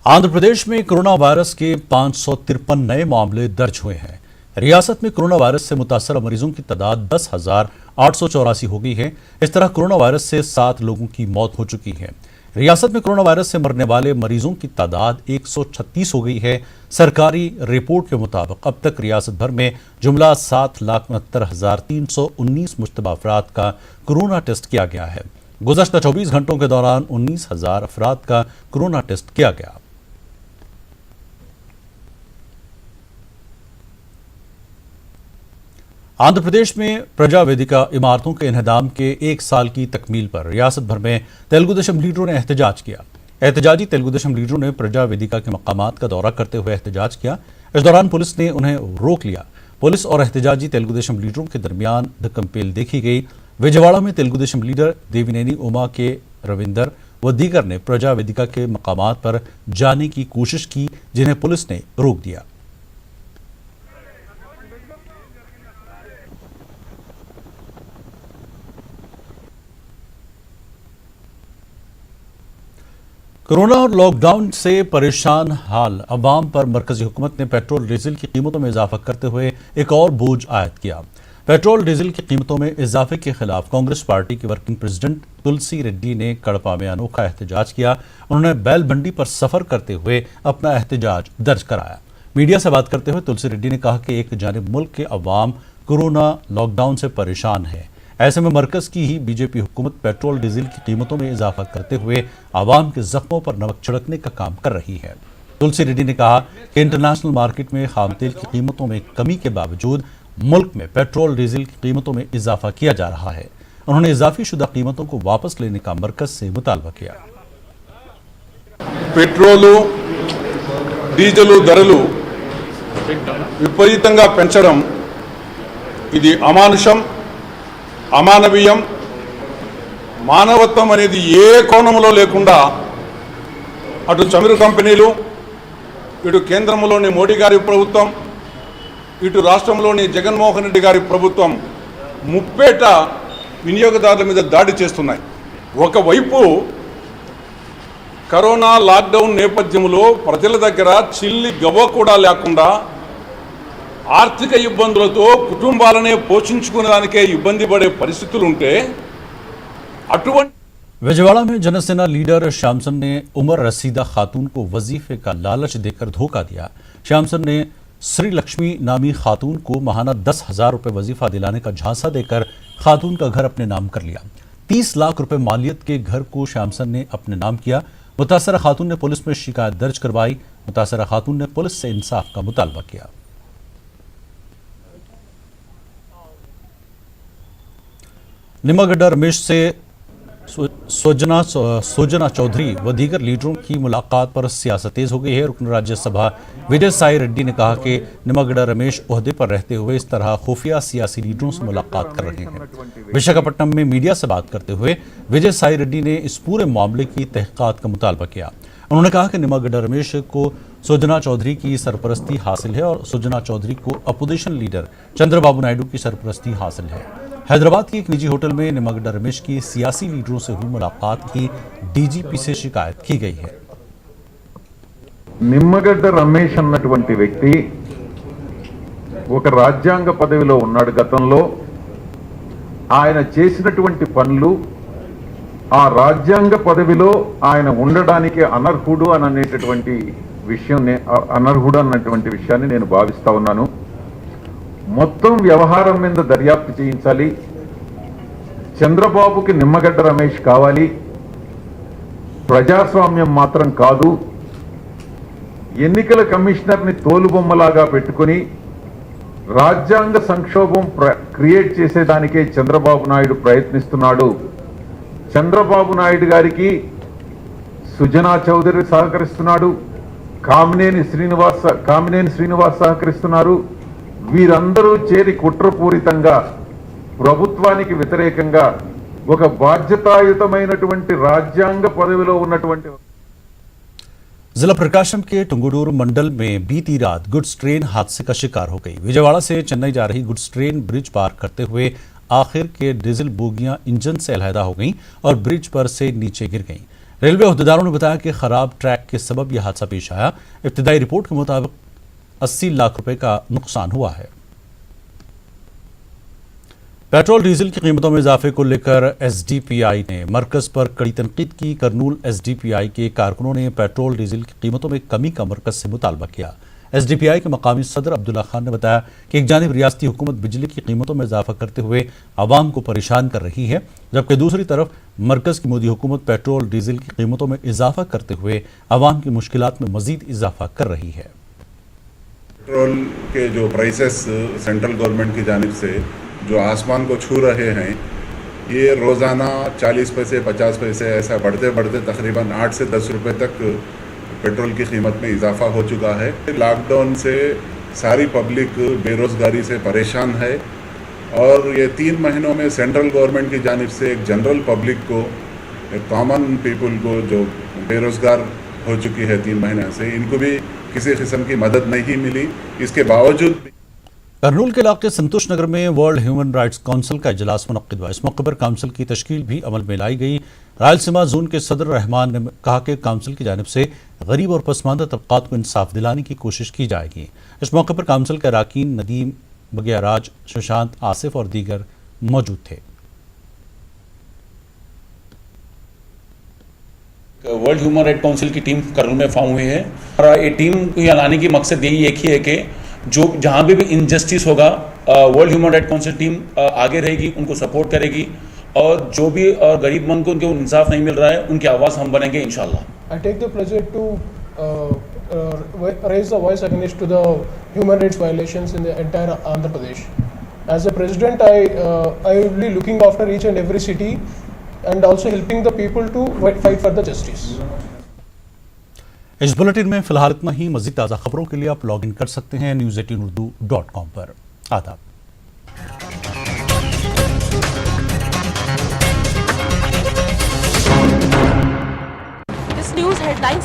आंध्र प्रदेश में corona virus के 553 नए मामले दर्ज हुए हैं। रियासत में कोरोना वायरस से मुतासर मरीजों की तादाद 10,884 हो गई है। इस तरह कोरोना वायरस से 7 लोगों की मौत हो चुकी है। रियासत में कोरोना वायरस से मरने वाले मरीजों की तादाद 136 हो गई है। सरकारी रिपोर्ट के मुताबिक अब तक रियासत भर में जुमला 7,69,319 मुश्तबा अफराद का कोरोना टेस्ट किया गया है। गुज़श्ता 24 घंटों के दौरान 19,000 अफराद का कोरोना टेस्ट किया गया। आंध्र प्रदेश में प्रजा वेदिका इमारतों के इन्हदाम के 1 साल की तकमील पर रियासत भर में तेलुगु देशम लीडरों ने एहतजाज किया। एहतजाजी तेलुगु देशम लीडरों ने प्रजा वेदिका के मकामात का दौरा करते हुए एहतजाज किया। इस दौरान पुलिस ने उन्हें रोक लिया। पुलिस और एहतजाजी तेलुगु देशम लीडरों के दरमियान धक्कमपेल देखी गई। विजयवाड़ा में तेलुगु देशम लीडर देविनेनी उमा के रविंदर व दीगर ने प्रजा वेदिका के मकामात पर जाने की कोशिश की, जिन्हें पुलिस ने रोक दिया। कोरोना और लॉकडाउन से परेशान हाल अवाम पर मरकजी हुकूमत ने पेट्रोल डीजल की कीमतों में इजाफा करते हुए एक और बोझ आयद किया। पेट्रोल डीजल की कीमतों में इजाफे के खिलाफ कांग्रेस पार्टी के वर्किंग प्रेसिडेंट तुलसी रेड्डी ने कड़पा में अनोखा एहतजाज किया। उन्होंने बैलबंडी पर सफर करते हुए अपना एहतजाज दर्ज कराया। मीडिया से बात करते हुए तुलसी रेड्डी ने कहा कि एक जानिब मुल्क के अवाम कोरोना लॉकडाउन से परेशान है, ऐसे में मरकज की ही बीजेपी हुकूमत पेट्रोल डीजल की कीमतों में इजाफा करते हुए आवाम के जख्मों पर नमक छिड़कने का काम कर रही है। तुलसी रेड्डी ने कहा कि इंटरनेशनल मार्केट में खाम तेल की कीमतों में कमी के बावजूद मुल्क में पेट्रोल डीजल की कीमतों में इजाफा किया जा रहा है। उन्होंने इजाफी शुदा कीमतों को वापस लेने का मरकज से मुतालबा किया। पेट्रोल डीजल धरलु विपरीతంగా పెంచడం ఇది అమానుషం, అమానవీయం, మానవత్వం అనేది ఏ కోణంలో లేకుండా అటు చమురు కంపెనీలు, ఇటు కేంద్రంలోని మోడీ గారి ప్రభుత్వం, ఇటు రాష్ట్రంలోని జగన్మోహన్ రెడ్డి గారి ప్రభుత్వం ముప్పేట వినియోగదారుల మీద దాడి చేస్తున్నాయి. ఒకవైపు కరోనా లాక్డౌన్ నేపథ్యంలో ప్రజల దగ్గర చిల్లి గవ్వ కూడా లేకుండా ఆర్థిక ఇబ్బందులతో కుటుంబాలనే పోషించుకునేదానికే ఇబ్బంది పడే పరిస్థితులు ఉంటే అటువంటి विजयवाड़ा में जनसेना लीडर श्यामसन ने उमर रसीदा खातून को वजीफे का लालच देकर धोखा दिया। श्यामसन ने श्री लक्ष्मी नामी खातून को माहाना 10,000 रुपए वजीफा दिलाने का झांसा देकर खातून का घर अपने नाम कर लिया। 30 लाख रुपए मालियत के घर को श्यामसन ने अपने नाम किया। मुतासरा खातून ने पुलिस में शिकायत दर्ज करवाई। मुतासरा खातून ने पुलिस से इंसाफ का मुतालबा किया। निमागड्डा रमेश से सोजना चौधरी व दीगर लीडरों की मुलाकात पर सियासत तेज हो गई है। रुकन राज्यसभा विजय साई रेड्डी ने कहा कि निमागड्डा रमेश ओहदे पर रहते हुए इस तरह खुफिया सियासी लीडरों से मुलाकात कर रहे हैं। विशाखापट्टनम में मीडिया से बात करते हुए विजय साई रेड्डी ने इस पूरे मामले की तहकीकात का मुतालबा किया। उन्होंने कहा कि निमागड्डा रमेश को सोजना चौधरी की सरपरस्ती हासिल है और सोजना चौधरी को अपोजिशन लीडर चंद्रबाबू नायडू की सरपरस्ती हासिल है। हैदराबाद के एक निजी होटल में निमागड्डा रमेश की सियासी लीडरों से हुई मुलाकात की डीजीपी से शिकायत की गई है। నిమ్మగడ్డ రమేష్ అన్నటువంటి వ్యక్తి ఒక రాజ్యాంగ పదవిలో ఉన్నాడు. గతంలో ఆయన చేసినటువంటి పనులు ఆ రాజ్యాంగ పదవిలో ఆయన ఉండడానికి అనర్హుడు అన్నటువంటి విషయాన్ని నేను భావిస్తా ఉన్నాను. మొత్తం వ్యవహారం మీద దర్యాప్తు చేయించాలి. చంద్రబాబుకి నిమ్మగడ్డ రమేష్ కావాలి, ప్రజాస్వామ్యం మాత్రం కాదు. ఎన్నికల కమిషనర్ని తోలుబొమ్మలాగా పెట్టుకుని రాజ్యాంగ సంక్షోభం క్రియేట్ చేసేదానికే చంద్రబాబు నాయుడు ప్రయత్నిస్తున్నాడు. చంద్రబాబు నాయుడు గారికి సుజనా చౌదరి సహకరిస్తున్నాడు, కామినేని శ్రీనివాస్ సహకరిస్తున్నారు. వీరందరూ చేరి కుట్రపూరితంగా ప్రభుత్వానికి వ్యతిరేకంగా ఒక బాధ్యతాయుతమైనటువంటి రాజ్యాంగ పదవిలో ఉన్నటువంటి जिला प्रकाशम के टुंगुडूर मंडल में बीती रात गुड्स ट्रेन हादसे का शिकार हो गई। विजयवाड़ा से चेन्नई जा रही गुड्स ट्रेन ब्रिज पार करते हुए आखिर के डीजल बोगियां इंजन से अलहदा हो गईं और ब्रिज पर से नीचे गिर गईं। रेलवे अहदेदारों ने बताया कि खराब ट्रैक के सबब यह हादसा पेश आया। इब्तिदाई रिपोर्ट के मुताबिक 80 लाख रुपए का नुकसान हुआ है। पेट्रोल डीजल की कीमतों में इजाफे को लेकर एसडीपीआई ने मरकज पर कड़ी तनकीद की। करनूल एसडीपीआई के कारकुनों ने पेट्रोल डीजल की कीमतों में कमी का मरकज से मुतालबा किया। एसडीपीआई के मकामी सदर अब्दुल्ला खान ने बताया कि एक जानिब रियासती हुकूमत बिजली की कीमतों में इजाफा करते हुए आवाम को परेशान कर रही है, जबकि दूसरी तरफ मरकज की मोदी हुकूमत पेट्रोल डीजल की कीमतों में इजाफा करते हुए आवाम की मुश्किलात में मजीद इजाफा कर रही है। पेट्रोल के जो प्राइसेस सेंट्रल गवर्नमेंट की जानिब से जो आसमान को छू रहे हैं, ये रोज़ाना 40 पैसे 50 पैसे ऐसा बढ़ते बढ़ते तकरीबन 8 से 10 रुपए तक पेट्रोल की कीमत में इजाफा हो चुका है। लॉकडाउन से सारी पब्लिक बेरोज़गारी से परेशान है और ये 3 महीनों में सेंट्रल गवर्नमेंट की जानिब से एक जनरल पब्लिक को, एक कॉमन पीपल को जो बेरोज़गार हो चुकी है 3 महीने से, इनको भी किसी किस्म की मदद नहीं मिली। इसके बावजूद करनूल के इलाके संतोष नगर में वर्ल्ड ह्यूमन राइट्स काउंसिल का इजलास मुनक्किद हुआ। इस मौके पर काउंसिल की तश्कील भी अमल में लाई गई। रायलसीमा जोन के सदर रहमान ने कहा कि काउंसिल की जानिब से गरीब और पसमानदा तबकात को इंसाफ दिलाने की कोशिश की जाएगी। इस मौके पर काउंसिल के अरकान नदीम बगियाराज, सुशांत, आसिफ और दीगर मौजूद थे। वर्ल्ड ह्यूमन राइट काउंसिल की टीम करनूल में फॉर्म हुई है और ये टीम को यहाँ लाने की मकसद यही एक ही है कि जो जहाँ भी इनजस्टिस होगा, world human right council team आगे रहेगी, उनको सपोर्ट करेगी और जो भी गरीब मन को उनको इंसाफ नहीं मिल रहा है, उनकी आवाज़ हम बनेंगे इंशाल्लाह। I take the pleasure to raise the voice against to the human rights violations in the entire Andhra Pradesh. As a president, I will be looking after each and every city and also helping the people to fight for the justice. इस bulletin में फिलहाल इतना ही। मजीद ताज़ा खबरों के लिए आप log in कर सकते हैं news18urdu.com पर। आदाब। इस न्यूज़ हेडलाइंस